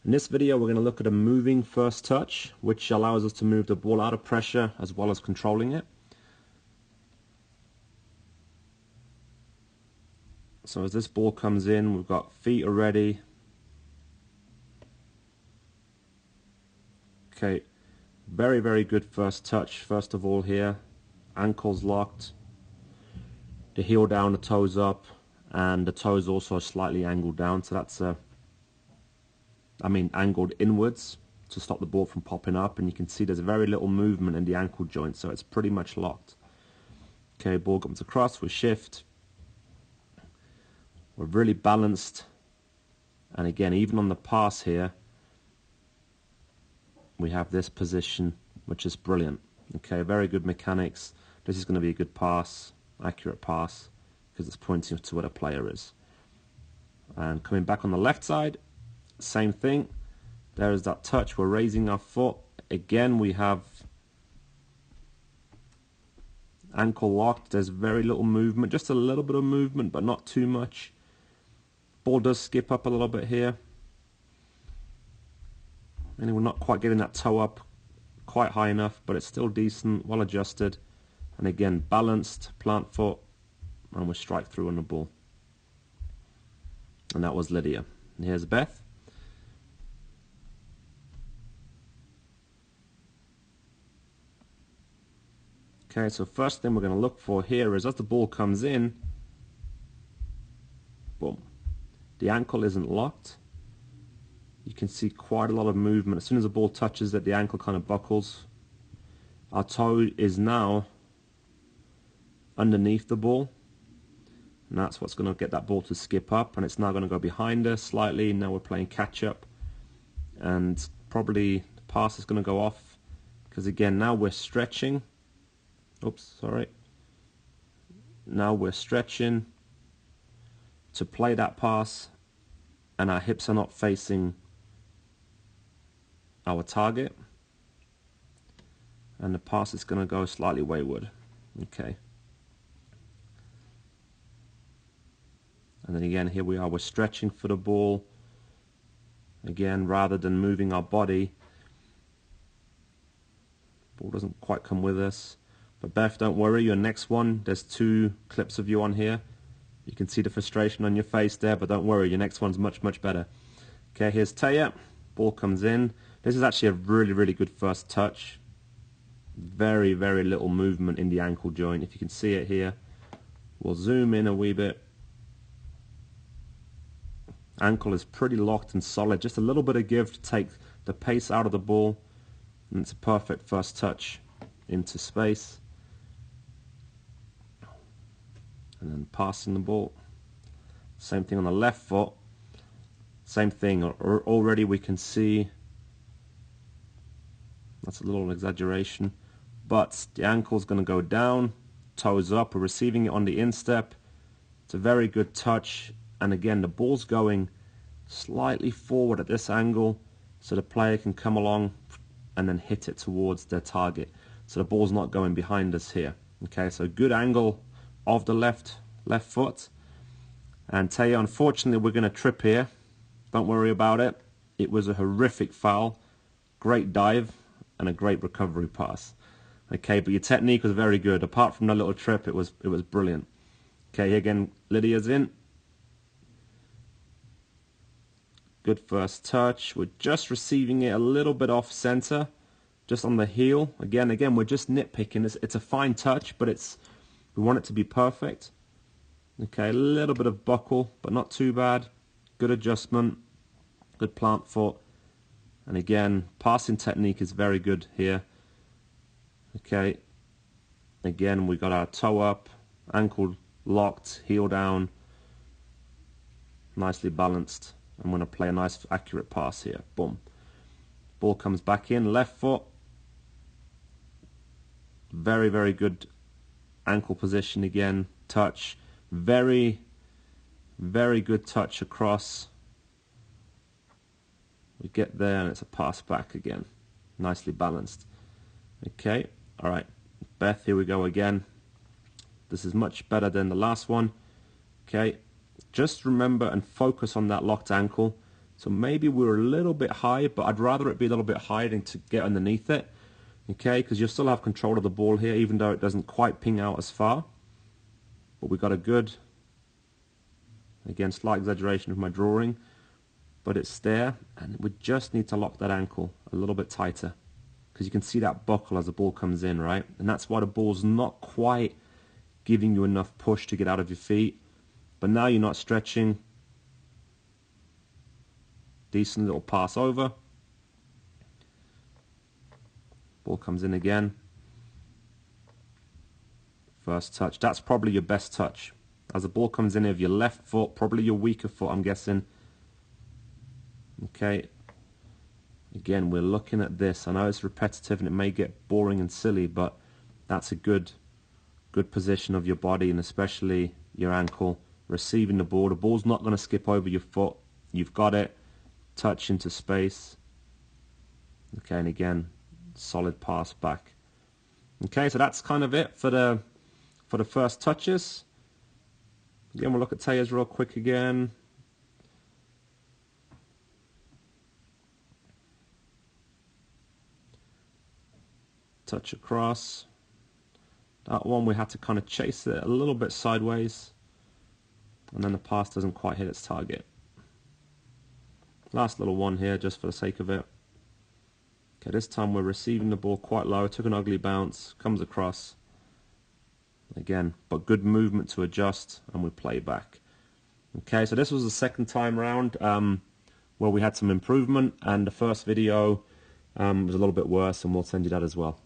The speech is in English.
In this video we're going to look at a moving first touch, which allows us to move the ball out of pressure as well as controlling it. So as this ball comes in, we've got feet are ready. Okay, very, very good first touch. First of all here, ankles locked, the heel down, the toes up, and the toes also slightly angled down. So that's angled inwards to stop the ball from popping up, and you can see there's very little movement in the ankle joint, so it's pretty much locked. Okay, ball comes across, we shift, we're really balanced, and again, even on the pass here, we have this position, which is brilliant. Okay, very good mechanics. This is going to be a good pass, accurate pass, because it's pointing to where the player is. And coming back on the left side, same thing. There is that touch. We're raising our foot. Again, we have ankle locked. There's very little movement, just a little bit of movement, but not too much. Ball does skip up a little bit here. And we're not quite getting that toe up quite high enough, but it's still decent, well adjusted. And again, balanced, plant foot, and we strike through on the ball. And that was Lydia. And here's Beth. Okay, so first thing we're going to look for here is as the ball comes in, boom, the ankle isn't locked. You can see quite a lot of movement. As soon as the ball touches it, the ankle kind of buckles. Our toe is now underneath the ball, and that's what's going to get that ball to skip up, and it's now going to go behind us slightly. Now we're playing catch up, and probably the pass is going to go off, because again, now we're stretching. Oops, sorry. Now we're stretching to play that pass, and our hips are not facing our target, and the pass is going to go slightly wayward. Okay. And then again, here we are, we're stretching for the ball. Again, rather than moving our body, ball doesn't quite come with us. But Beth, don't worry, your next one, there's 2 clips of you on here. You can see the frustration on your face there, but don't worry, your next one's much, much better. Okay, here's Taya. Ball comes in. This is actually a really, really good first touch. Very, very little movement in the ankle joint. If you can see it here, we'll zoom in a wee bit. Ankle is pretty locked and solid. Just a little bit of give to take the pace out of the ball, and it's a perfect first touch into space. And then passing the ball. Same thing on the left foot. Same thing. Already we can see, that's a little exaggeration, but the ankle's going to go down, toes up. We're receiving it on the instep. It's a very good touch. And again, the ball's going slightly forward at this angle, so the player can come along and then hit it towards their target. So the ball's not going behind us here. Okay, so good angle of the left foot. And Taya, unfortunately, we're going to trip here. Don't worry about it. It was a horrific foul. Great dive and a great recovery pass. Okay, but your technique was very good. Apart from the little trip, it was brilliant. Okay, again, Lydia's in. Good first touch. We're just receiving it a little bit off center, just on the heel. Again, we're just nitpicking. It's a fine touch, but we want it to be perfect. Okay, a little bit of buckle, but not too bad. Good adjustment, good plant foot. And again, passing technique is very good here. Okay, again, we got our toe up, ankle locked, heel down, nicely balanced. I'm going to play a nice accurate pass here. Boom. Ball comes back in, left foot. Very, very good ankle position again. Touch. Very, very good touch across. We get there and it's a pass back again. Nicely balanced. Okay. All right. Beth, here we go again. This is much better than the last one. Okay. Just remember and focus on that locked ankle. So maybe we're a little bit high, but I'd rather it be a little bit higher than to get underneath it. Okay, because you'll still have control of the ball here, even though it doesn't quite ping out as far. But we got a good, again, slight exaggeration of my drawing, but it's there, and we just need to lock that ankle a little bit tighter, because you can see that buckle as the ball comes in, right? And that's why the ball's not quite giving you enough push to get out of your feet. But now you're not stretching. Decent little pass over. Ball comes in again. First touch. That's probably your best touch. As the ball comes in with your left foot, probably your weaker foot, I'm guessing. Okay. Again, we're looking at this. I know it's repetitive and it may get boring and silly, but that's a good position of your body, and especially your ankle. Receiving the ball. The ball's not going to skip over your foot. You've got it. Touch into space. Okay, and again, solid pass back. Okay, so that's kind of it for the first touches. Again, we'll look at Tellez real quick again. Touch across. That one we had to kind of chase it a little bit sideways, and then the pass doesn't quite hit its target. Last little one here, just for the sake of it. Okay, this time we're receiving the ball quite low. Took an ugly bounce, comes across. Again, but good movement to adjust, and we play back. Okay, so this was the second time round where we had some improvement, and the first video was a little bit worse, and we'll send you that as well.